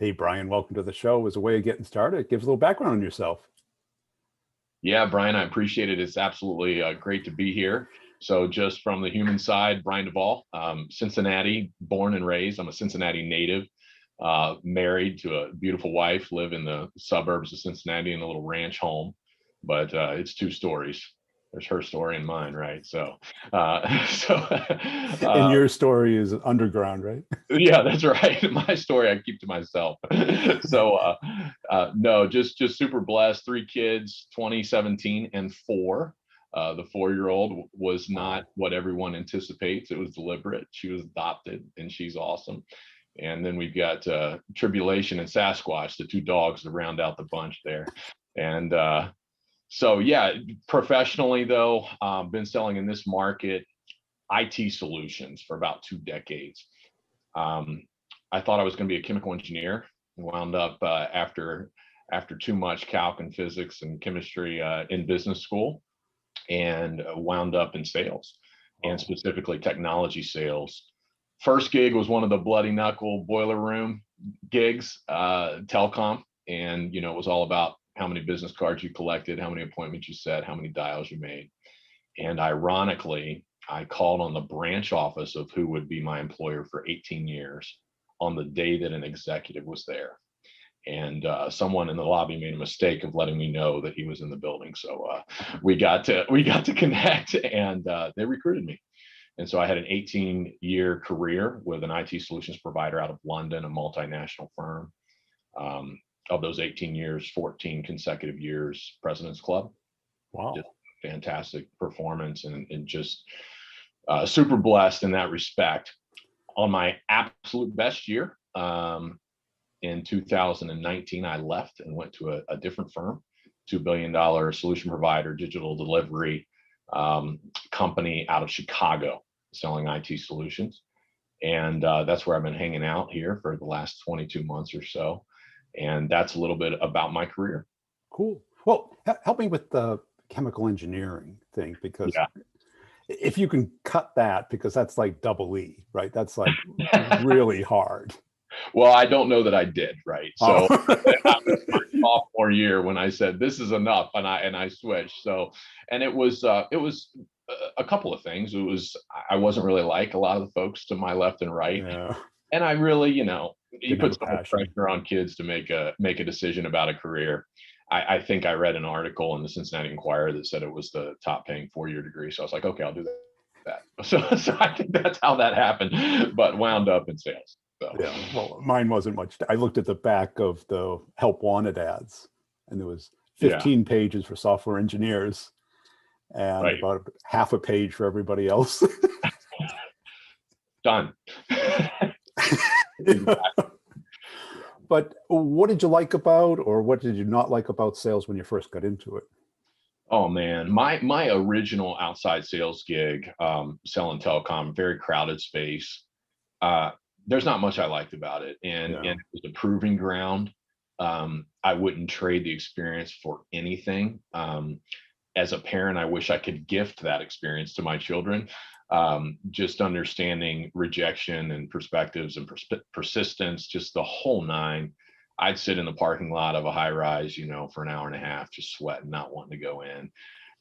Hey, Brian, welcome to the show. As a way of getting started, give us a little background on yourself. Yeah, Brian, I appreciate it. It's absolutely great to be here. So just from the human side, Brian Duvall, Cincinnati, born and raised. I'm a Cincinnati native, married to a beautiful wife, live in the suburbs of Cincinnati in a little ranch home, but it's two stories. There's her story and mine, right? So, And your story is underground, right? yeah, that's right. My story I keep to myself. So no, just super blessed. Three kids, 20, 17, and 4. The 4-year-old was not what everyone anticipates. It was deliberate. She was adopted, and she's awesome. And then we've got Tribulation and Sasquatch, the 2 dogs to round out the bunch there. And so yeah, professionally though, been selling in this market IT solutions for about 2 decades. I thought I was going to be a chemical engineer, and wound up after too much calc and physics and chemistry in business school, and wound up in sales, and specifically technology sales. First gig was one of the bloody knuckle boiler room gigs, telecom, and it was all about how many business cards you collected, how many appointments you set, how many dials you made. And ironically, I called on the branch office of who would be my employer for 18 years on the day that an executive was there. And someone in the lobby made a mistake of letting me know that he was in the building. So we got to connect, and they recruited me. And so I had an 18-year career with an IT solutions provider out of London, a multinational firm. Of those 18 years, 14 consecutive years, President's Club. Wow. Just fantastic performance, and just super blessed in that respect. On my absolute best year, in 2019, I left and went to a different firm, $2 billion solution provider, digital delivery company out of Chicago, selling IT solutions. And that's where I've been hanging out here for the last 22 months or so. And that's a little bit about my career. Cool. Well, help me with the chemical engineering thing, because if you can cut that, because that's like double E, right? That's like really hard. Well, I don't know that I did, right? So I was my sophomore year when I said this is enough, and I switched. So, and it was a couple of things. It was, I wasn't really like a lot of the folks to my left and right, and I really, you put so much pressure on kids to make a decision about a career. I think I read an article in the Cincinnati Enquirer that said it was the top paying 4-year degree. So I was like, okay, I'll do that. So I think that's how that happened, but wound up in sales. So. Yeah, well, mine wasn't much. I looked at the back of the help wanted ads, and there was 15 pages for software engineers, and about half a page for everybody else. Done. But what did you like about, or what did you not like about sales when you first got into it? Oh man, my original outside sales gig, selling telecom, very crowded space. There's not much I liked about it, and it was a proving ground. I wouldn't trade the experience for anything. As a parent, I wish I could gift that experience to my children. Just understanding rejection and perspectives and persistence, just the whole nine. I'd sit in the parking lot of a high rise, for an hour and a half, just sweating, not wanting to go in,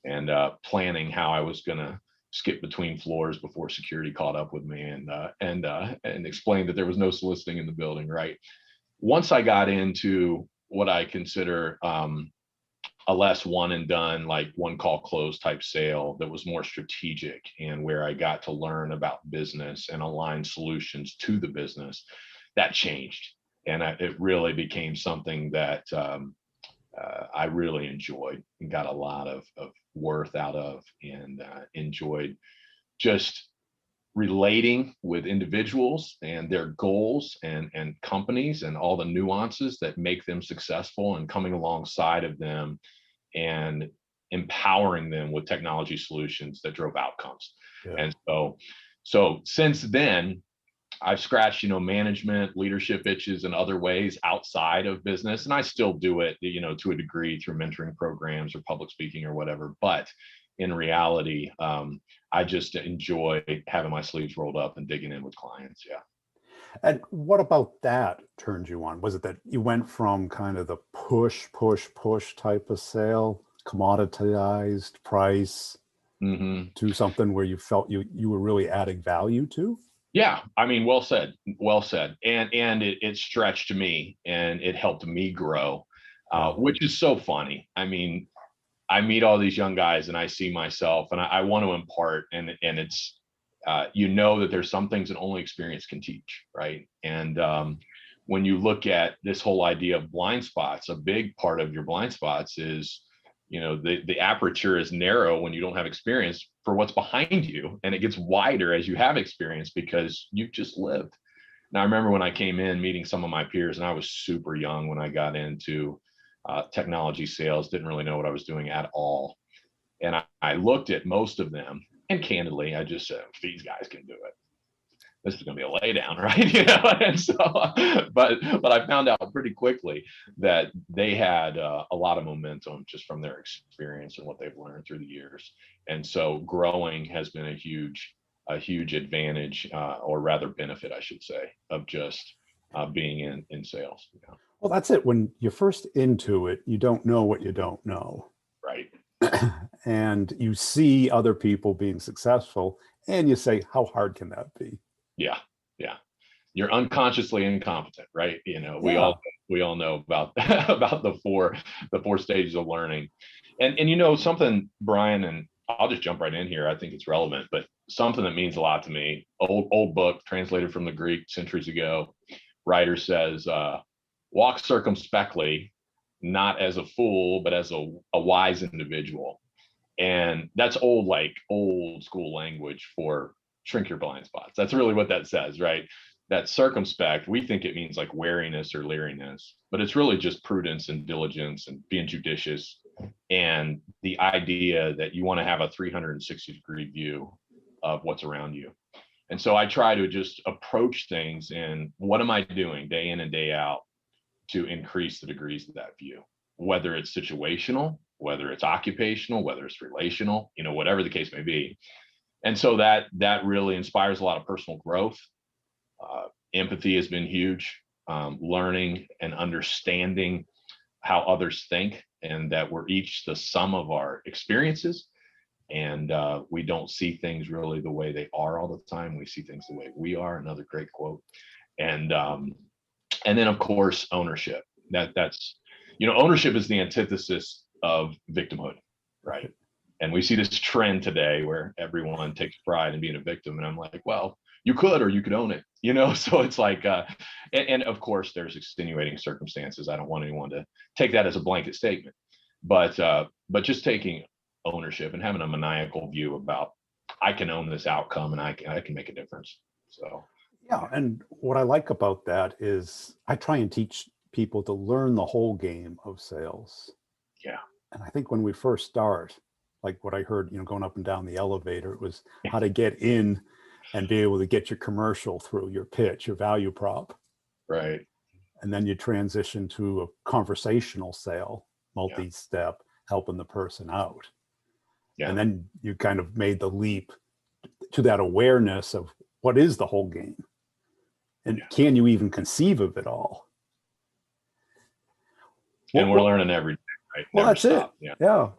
and planning how I was going to skip between floors before security caught up with me, and explained that there was no soliciting in the building. Right. Once I got into what I consider a less one and done, like one call close type sale that was more strategic, and where I got to learn about business and align solutions to the business, that changed. And it really became something that I really enjoyed and got a lot of worth out of, and enjoyed just relating with individuals and their goals and companies and all the nuances that make them successful, and coming alongside of them and empowering them with technology solutions that drove outcomes. And so since then, I've scratched, management, leadership itches in other ways outside of business. And I still do it, to a degree through mentoring programs or public speaking or whatever. But in reality, I just enjoy having my sleeves rolled up and digging in with clients. Yeah. And what about that turned you on? Was it that you went from kind of the push type of sale, commoditized price, to something where you felt you were really adding value to? Yeah, I mean, well said, well said. And it stretched me and it helped me grow, which is so funny. I mean, I meet all these young guys and I see myself and I want to impart, and it's you know that there's some things that only experience can teach, right? And when you look at this whole idea of blind spots, a big part of your blind spots is, you know, the aperture is narrow when you don't have experience for what's behind you, and it gets wider as you have experience because you've just lived. Now, I remember when I came in meeting some of my peers, and I was super young when I got into technology sales, didn't really know what I was doing at all. And I looked at most of them, and candidly, I just said, these guys can do it. This is going to be a laydown, right? You know, and so, but I found out pretty quickly that they had a lot of momentum just from their experience and what they've learned through the years. And so, growing has been a huge advantage, or rather benefit, I should say, of just being in sales. You know? Well, that's it. When you're first into it, you don't know what you don't know. Right. And you see other people being successful and you say, how hard can that be? Yeah. Yeah. You're unconsciously incompetent, right? You know, we all know about about the four stages of learning. And you know something, Brian, and I'll just jump right in here. I think it's relevant, but something that means a lot to me. Old book translated from the Greek centuries ago. Writer says, walk circumspectly, not as a fool, but as a wise individual. And that's old school language for shrink your blind spots. That's really what that says, right? That circumspect, we think it means like wariness or leeriness, but it's really just prudence and diligence and being judicious, and the idea that you want to have a 360-degree view of what's around you. And so I try to just approach things in what am I doing day in and day out to increase the degrees of that view, whether it's situational, whether it's occupational, whether it's relational, you know, whatever the case may be. And so that really inspires a lot of personal growth. Empathy has been huge, learning and understanding how others think, and that we're each the sum of our experiences. And we don't see things really the way they are all the time. We see things the way we are. Another great quote. And then of course, ownership. That's, you know, ownership is the antithesis of victimhood, right? And we see this trend today where everyone takes pride in being a victim. And I'm like, well, you could, or you could own it, you know? So it's like, and of course there's extenuating circumstances. I don't want anyone to take that as a blanket statement, but just taking ownership and having a maniacal view about, I can own this outcome and I can make a difference. So. Yeah. And what I like about that is I try and teach people to learn the whole game of sales. Yeah. And I think when we first start, like what I heard, you know, going up and down the elevator, it was how to get in and be able to get your commercial through, your pitch, your value prop. Right. And then you transition to a conversational sale, multi-step, helping the person out. Yeah. And then you kind of made the leap to that awareness of what is the whole game? And can you even conceive of it all? And we're learning every day, right? Well, that's it. Yeah.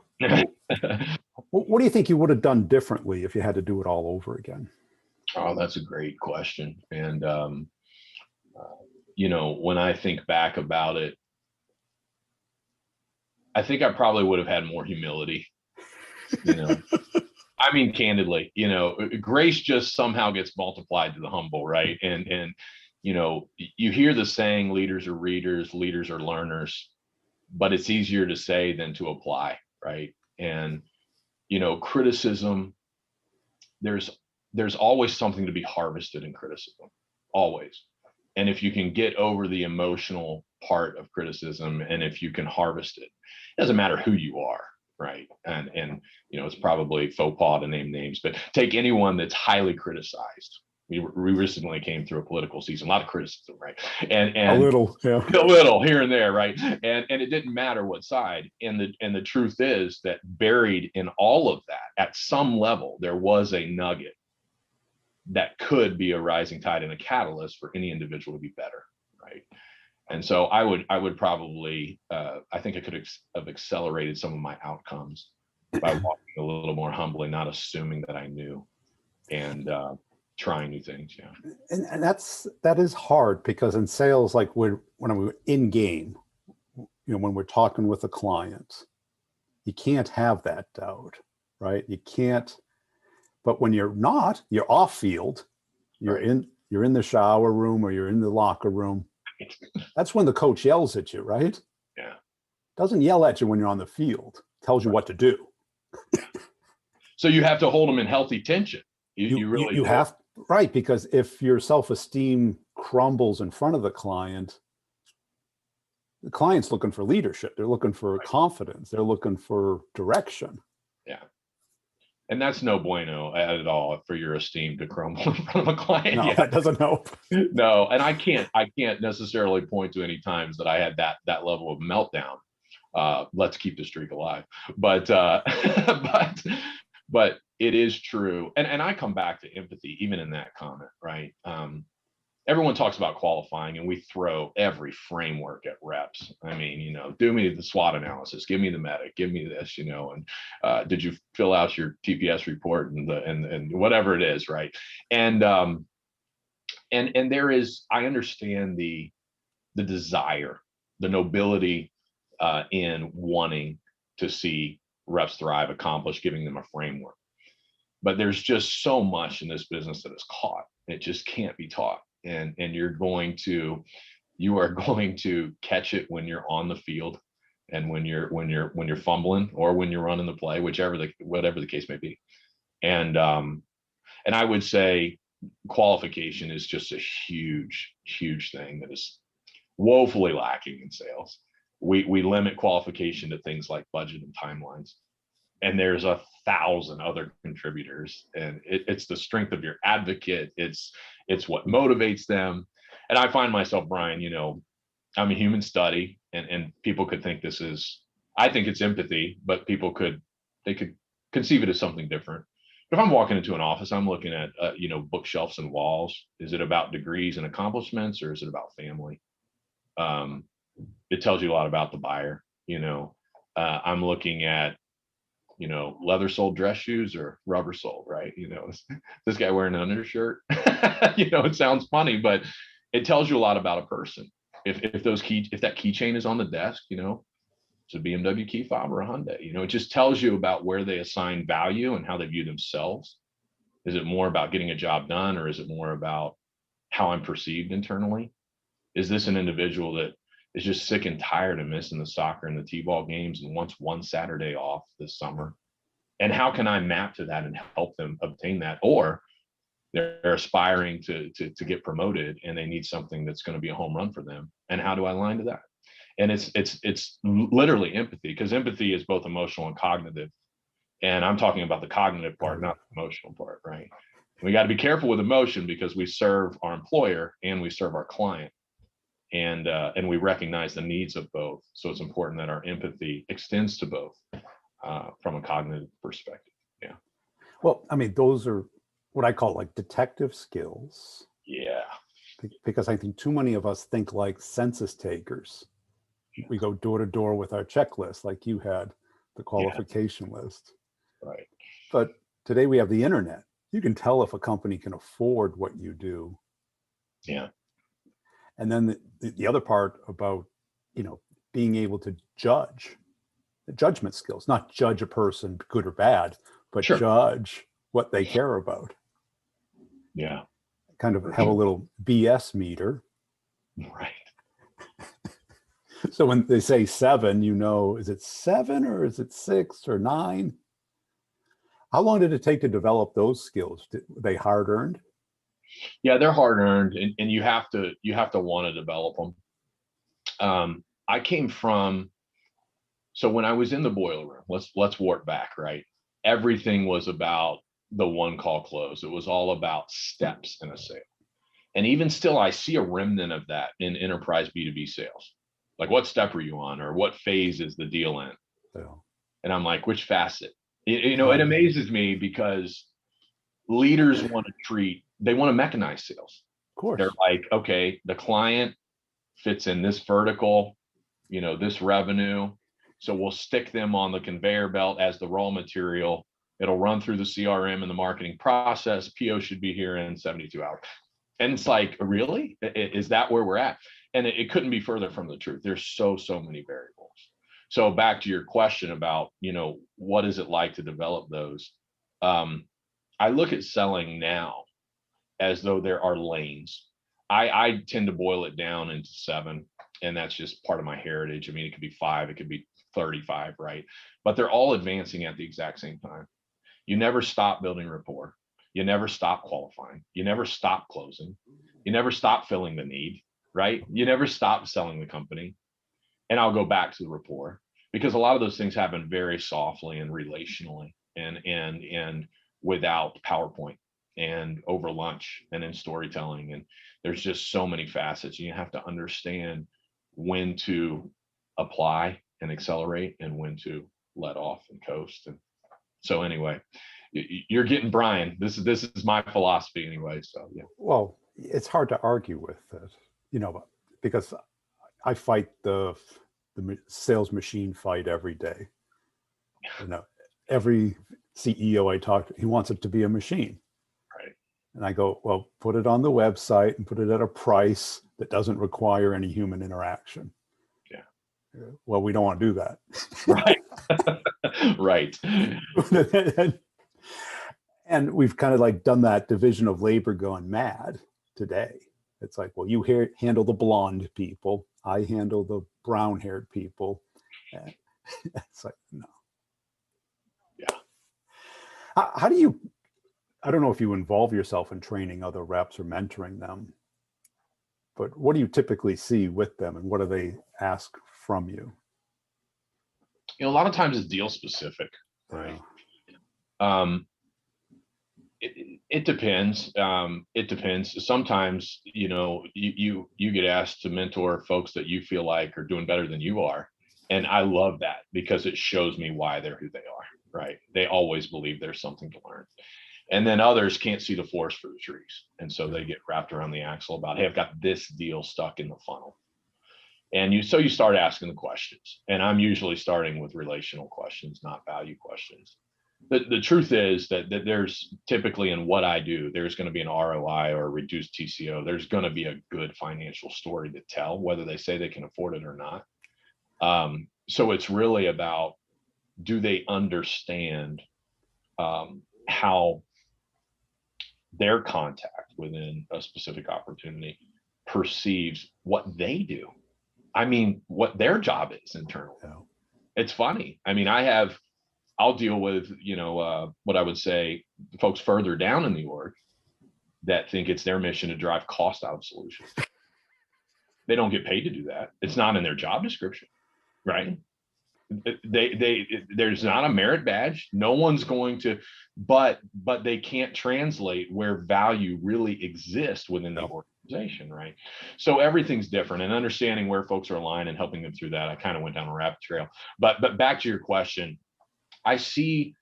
What do you think you would have done differently if you had to do it all over again? Oh, that's a great question. And, you know, when I think back about it, I think I probably would have had more humility, you know. I mean, candidly, you know, grace just somehow gets multiplied to the humble, right? And you know, you hear the saying, leaders are readers, leaders are learners, but it's easier to say than to apply, right? And, you know, criticism, there's always something to be harvested in criticism, always. And if you can get over the emotional part of criticism, and if you can harvest it, it doesn't matter who you are, right? And you know, it's probably faux pas to name names, but take anyone that's highly criticized. We recently came through a political season, a lot of criticism, right? And a little here and there, right? And it didn't matter what side. And the truth is that buried in all of that, at some level, there was a nugget that could be a rising tide and a catalyst for any individual to be better, right? And so I would probably, I think I could have accelerated some of my outcomes by walking a little more humbly, not assuming that I knew, and trying new things. Yeah. And that is hard, because in sales, like when we're in game, when we're talking with a client, you can't have that doubt, right? You can't. But when you're not, you're off field, you're in the shower room or you're in the locker room. That's when the coach yells at you, right? Yeah. Doesn't yell at you when you're on the field. Tells you what to do. Yeah. So you have to hold them in healthy tension. You really have, right? Because if your self-esteem crumbles in front of the client's looking for leadership. They're looking for confidence. They're looking for direction. Yeah. And that's no bueno at all for your esteem to crumble in front of a client. No, that doesn't help. No, and I can't necessarily point to any times that I had that level of meltdown. Let's keep the streak alive. But but it is true. And I come back to empathy, even in that comment, right? Everyone talks about qualifying, and we throw every framework at reps. I mean, do me the SWOT analysis, give me the medic, give me this, and did you fill out your TPS report and whatever it is, right? And there is, I understand the desire, the nobility in wanting to see reps thrive, accomplish, giving them a framework. But there's just so much in this business that is caught. It just can't be taught. And you are going to catch it when you're on the field, and when you're fumbling, or when you're running the play, whatever the case may be. And I would say qualification is just a huge thing that is woefully lacking in sales. We limit qualification to things like budget and timelines, and there's 1,000 other contributors, and it's the strength of your advocate. It's what motivates them. And I find myself, Brian, I'm a human study, and people could think I think it's empathy, but they could conceive it as something different. But if I'm walking into an office, I'm looking at, bookshelves and walls. Is it about degrees and accomplishments, or is it about family? It tells you a lot about the buyer. I'm looking at, leather soled dress shoes or rubber soled, right? This guy wearing an undershirt, it sounds funny, but it tells you a lot about a person. If that keychain is on the desk, it's a BMW key fob or a Hyundai, it just tells you about where they assign value and how they view themselves. Is it more about getting a job done, or is it more about how I'm perceived internally? Is this an individual that is just sick and tired of missing the soccer and the t-ball games and wants one Saturday off this summer? And how can I map to that and help them obtain that? Or they're aspiring to get promoted, and they need something that's going to be a home run for them. And how do I align to that? And it's literally empathy, because empathy is both emotional and cognitive. And I'm talking about the cognitive part, not the emotional part, right? We got to be careful with emotion, because we serve our employer and we serve our client. And we recognize the needs of both. So it's important that our empathy extends to both from a cognitive perspective. Yeah. Well, I mean, those are what I call like detective skills. Yeah. Because I think too many of us think like census takers. We go door to door with our checklist, like you had the qualification list. Right. But today we have the internet. You can tell if a company can afford what you do. Yeah. And then the other part about, being able to judge, the judgment skills, not judge a person good or bad, but judge what they care about. Yeah. Kind of have a little BS meter. Right. So when they say 7, is it 7 or is it 6 or 9? How long did it take to develop those skills? Were they hard earned? Yeah, they're hard earned, and you have to want to develop them. I came from, so when I was in the boiler room, let's warp back, right? Everything was about the one call close. It was all about steps in a sale. And even still, I see a remnant of that in enterprise B2B sales. Like, what step are you on, or what phase is the deal in? Yeah. And I'm like, which facet? It amazes me, because leaders want to treat they want to mechanize sales. Of course. They're like, okay, the client fits in this vertical, you know, this revenue. So we'll stick them on the conveyor belt as the raw material. It'll run through the CRM and the marketing process. PO should be here in 72 hours. And it's like, really? Is that where we're at? And it couldn't be further from the truth. There's so many variables. So back to your question about, you know, what is it like to develop those? I look at selling now as though there are lanes. I tend to boil it down into 7, and that's just part of my heritage. I mean, it could be 5, it could be 35, right? But they're all advancing at the exact same time. You never stop building rapport. You never stop qualifying. You never stop closing. You never stop filling the need, right? You never stop selling the company. And I'll go back to the rapport, because a lot of those things happen very softly and relationally and without PowerPoint and over lunch and in storytelling. And there's just so many facets. You have to understand when to apply and accelerate and when to let off and coast. And so anyway, you're getting Brian. This is my philosophy anyway. So yeah. Well, it's hard to argue with it, you know, because I fight the sales machine fight every day. You know, every CEO I talk to, he wants it to be a machine. Right. And I go, well, put it on the website and put it at a price that doesn't require any human interaction. Yeah. Well, we don't want to do that. Right. Right. And we've kind of like done that division of labor going mad today. It's like, well, you handle the blonde people, I handle the brown-haired people. And it's like, no. Yeah. How do you, I don't know if you involve yourself in training other reps or mentoring them, but what do you typically see with them and what do they ask from you? You know, a lot of times it's deal specific, right? It depends. It depends. Sometimes, you know, you get asked to mentor folks that you feel like are doing better than you are. And I love that because it shows me why they're who they are, right? They always believe there's something to learn. And then others can't see the forest for the trees. And so they get wrapped around the axle about, hey, I've got this deal stuck in the funnel. And you start asking the questions. And I'm usually starting with relational questions, not value questions. The truth is that there's typically in what I do, there's going to be an ROI or a reduced TCO. There's going to be a good financial story to tell, whether they say they can afford it or not. So it's really about, do they understand how their contact within a specific opportunity perceives what they do? I mean, what their job is internally. Yeah. It's funny. I mean, I'll deal with, you know, what I would say folks further down in the org that think it's their mission to drive cost out of solutions. They don't get paid to do that. It's not in their job description, right? There's not a merit badge. No one's going to, but they can't translate where value really exists within the organization, right? So everything's different, and understanding where folks are aligned and helping them through that. I kind of went down a rabbit trail, but back to your question. I see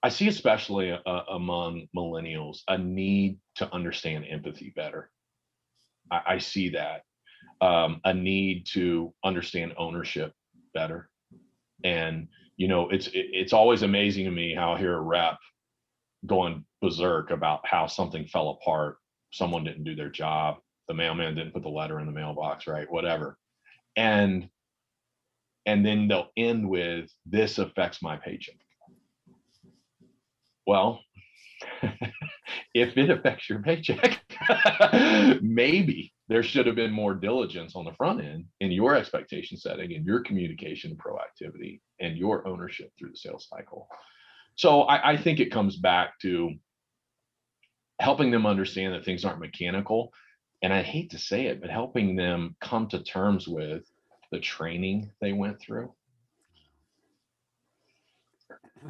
especially among millennials, a need to understand empathy better. I see that, a need to understand ownership better. And, you know, it's always amazing to me how I hear a rep going berserk about how something fell apart. Someone didn't do their job. The mailman didn't put the letter in the mailbox, right? Whatever. And then they'll end with, this affects my paycheck. Well, if it affects your paycheck, maybe there should have been more diligence on the front end in your expectation setting and your communication and proactivity and your ownership through the sales cycle. So I think it comes back to helping them understand that things aren't mechanical. And I hate to say it, but helping them come to terms with the training they went through.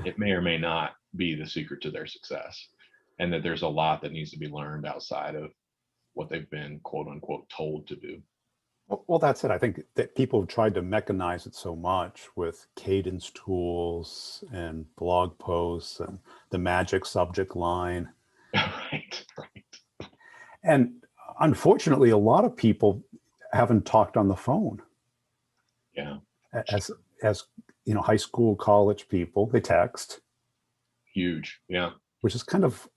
It may or may not be the secret to their success, and that there's a lot that needs to be learned outside of what they've been, quote unquote, told to do. Well, that's it. I think that people have tried to mechanize it so much with cadence tools and blog posts and the magic subject line. Right. And unfortunately, a lot of people haven't talked on the phone. Yeah. As high school, college people, they text. Huge. Yeah. Which is kind of,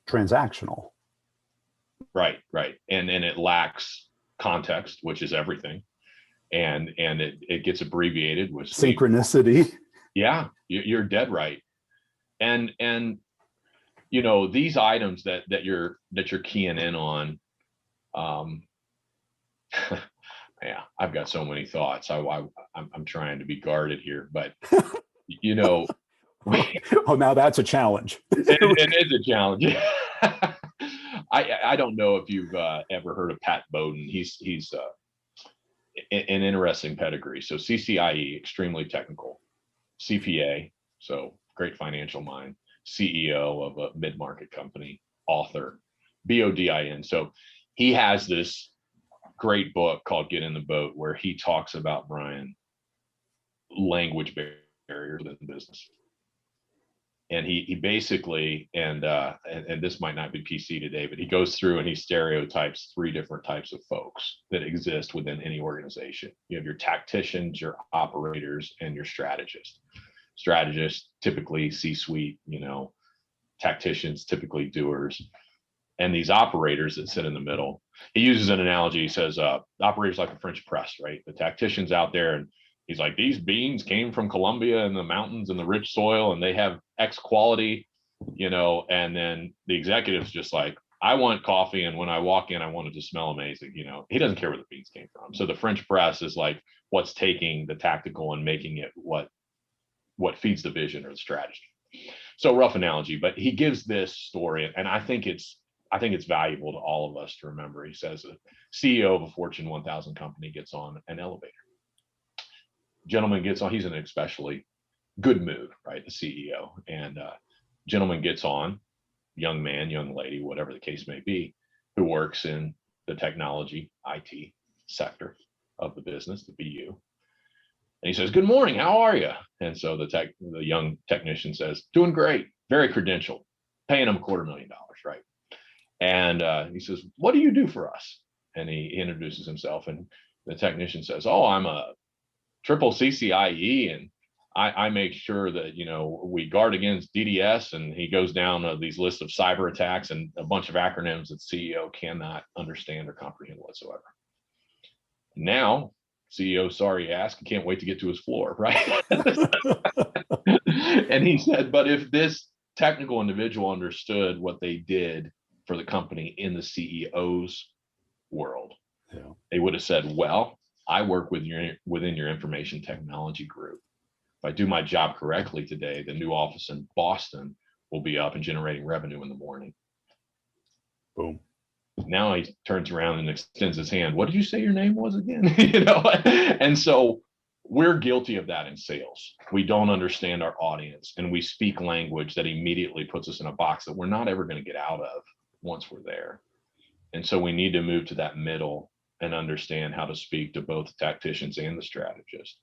transactional. Right. And it lacks context, which is everything. And it gets abbreviated with synchronicity. Yeah, you're dead right. And these items that you're keying in on, yeah, I've got so many thoughts. I'm trying to be guarded here, but oh, now that's a challenge. It is a challenge. I don't know if you've ever heard of Pat Bowden. He's an interesting pedigree. So CCIE, extremely technical, CPA, so great financial mind, CEO of a mid-market company, author, BODIN. So he has this great book called Get in the Boat, where he talks about, Brian, language barriers in business. And he basically, and this might not be PC today, but he goes through and he stereotypes 3 different types of folks that exist within any organization. You have your tacticians, your operators, and your strategists. Strategists, typically C-suite, tacticians, typically doers, and these operators that sit in the middle. He uses an analogy. He says, operators like a French press, right? The tacticians out there, and he's like, these beans came from Colombia and the mountains and the rich soil, and they have X quality, and then the executive's just like, I want coffee, and when I walk in, I want it to smell amazing. He doesn't care where the beans came from. So the French press is like what's taking the tactical and making it what feeds the vision or the strategy. So rough analogy, but he gives this story, and I think it's valuable to all of us to remember. He says a CEO of a Fortune 1000 company gets on an elevator. Gentleman gets on, he's in an especially good mood, right? The CEO, and gentleman gets on, young man, young lady, whatever the case may be, who works in the technology, IT sector of the business, the BU. And he says, good morning, how are you? And so the young technician says, doing great, very credentialed, paying him $250,000, right? And he says, what do you do for us? And he introduces himself, and the technician says, oh, I'm a triple CCIE, and I make sure that, we guard against DDS. And he goes down these lists of cyber attacks and a bunch of acronyms that CEO cannot understand or comprehend whatsoever. Now, CEO, sorry you asked, can't wait to get to his floor, right? And he said, but if this technical individual understood what they did for the company in the CEO's world, they would have said, well, I work within your information technology group. If I do my job correctly today, the new office in Boston will be up and generating revenue in the morning. Boom. Now he turns around and extends his hand. What did you say your name was again? And so we're guilty of that in sales. We don't understand our audience, and we speak language that immediately puts us in a box that we're not ever going to get out of once we're there. And so we need to move to that middle and understand how to speak to both the tacticians and the strategists.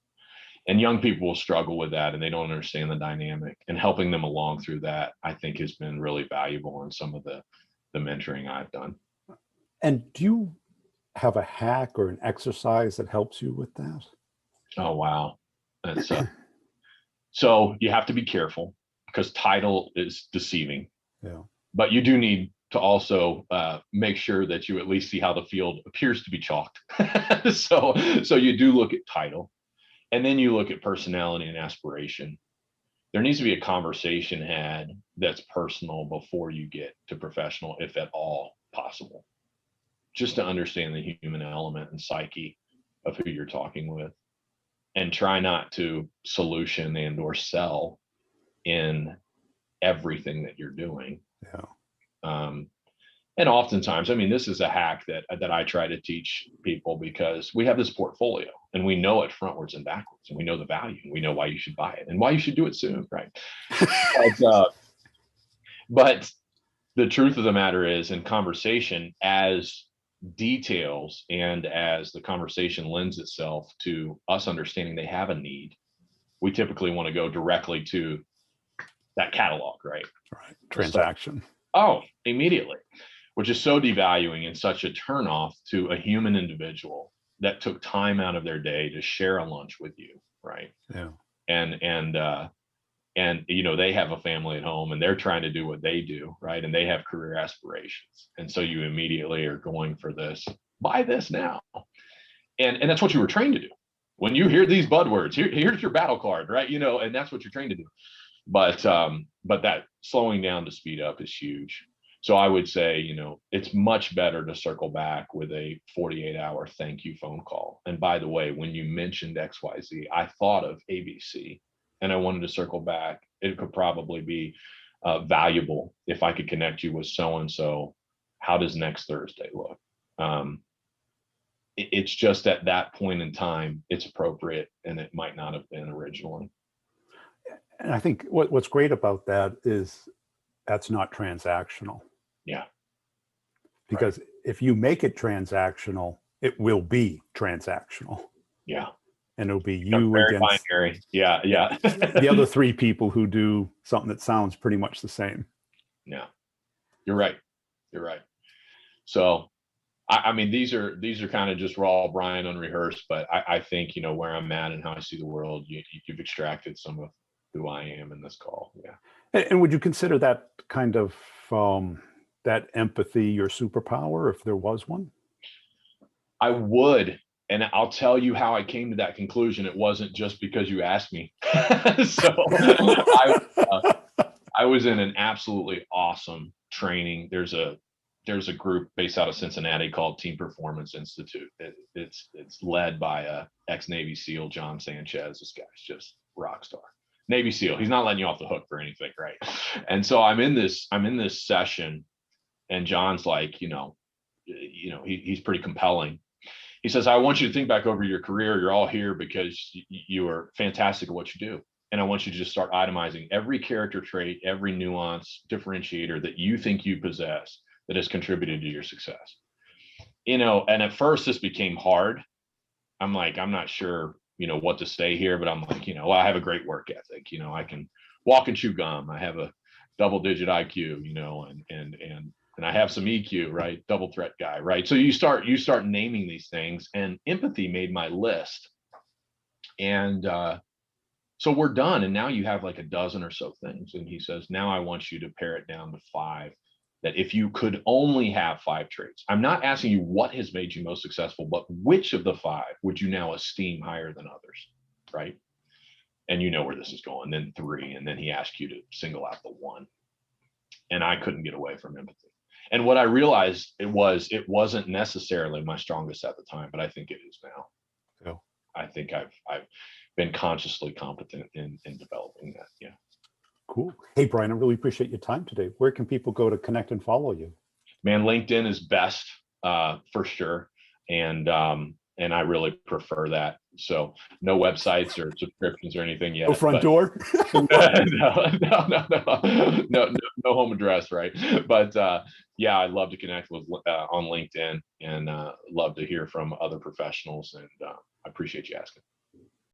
And young people will struggle with that, and they don't understand the dynamic, and helping them along through that, I think, has been really valuable in some of the mentoring I've done. And do you have a hack or an exercise that helps you with that? Oh, wow. That's so you have to be careful, because title is deceiving. Yeah. But you do need to also make sure that you at least see how the field appears to be chalked. So you do look at title, and then you look at personality and aspiration. There needs to be a conversation had that's personal before you get to professional, if at all possible, just to understand the human element and psyche of who you're talking with, and try not to solution and or sell in everything that you're doing. Yeah. And oftentimes, I mean, this is a hack that I try to teach people, because we have this portfolio and we know it frontwards and backwards, and we know the value, and we know why you should buy it and why you should do it soon, right? But the truth of the matter is, in conversation, as details and as the conversation lends itself to us understanding they have a need, we typically want to go directly to that catalog, right? Right. Transaction. Oh, immediately. which is so devaluing and such a turnoff to a human individual that took time out of their day to share a lunch with you, right? Yeah. And you know, they have a family at home and they're trying to do what they do, right? And they have career aspirations. And so you immediately are going for this, buy this now. And that's what you were trained to do. When you hear these buzzwords, here's your battle card, right? You know, and that's what you're trained to do. But that slowing down to speed up is huge. So I would say, you know, it's much better to circle back with a 48-hour thank you phone call. And by the way, when you mentioned XYZ, I thought of ABC, and I wanted to circle back. It could probably be valuable if I could connect you with so-and-so. How does next Thursday look? It's just at that point in time, it's appropriate, and it might not have been originally. And I think what's great about that is that's not transactional. Yeah. Because if you make it transactional, it will be transactional. Yeah. And it'll be you against binary. Yeah. Yeah. the other three people who do something that sounds pretty much the same. Yeah. You're right. You're right. So I mean, these are kind of just raw Brian unrehearsed, but I think, you know, where I'm at and how I see the world, you've extracted some of who I am in this call. Yeah. And would you consider that kind of that empathy your superpower, if there was one? I would. And I'll tell you how I came to that conclusion. It wasn't just because you asked me. So I was in an absolutely awesome training. There's a group based out of Cincinnati called Team Performance Institute. It's led by a ex-Navy SEAL, John Sanchez. This guy's just rock star. Navy SEAL. He's not letting you off the hook for anything, right? And so I'm in this session, and John's like, he's pretty compelling. He says, I want you to think back over your career. You're all here because you are fantastic at what you do. And I want you to just start itemizing every character trait, every nuance, differentiator that you think you possess that has contributed to your success. You know, and at first this became hard. I'm like, I'm not sure, what to say here, but I'm like, well, I have a great work ethic. I can walk and chew gum. I have a double-digit IQ, and I have some EQ, right? Double threat guy, right? So you start naming these things, and empathy made my list. And so we're done. And now you have like a dozen or so things. And he says, now I want you to pare it down to 5, that if you could only have 5 traits, I'm not asking you what has made you most successful, but which of the 5 would you now esteem higher than others, right? And you know where this is going. Then 3, and then he asked you to single out the 1. And I couldn't get away from empathy. And what I realized it wasn't necessarily my strongest at the time, but I think it is now. Oh. I think I've been consciously competent in developing that. Yeah. Cool. Hey, Brian, I really appreciate your time today. Where can people go to connect and follow you? Man, LinkedIn is best for sure. And I really prefer that. So no websites or subscriptions or anything yet. No front door? No home address, right? But yeah, I'd love to connect with on LinkedIn, and love to hear from other professionals. And I appreciate you asking.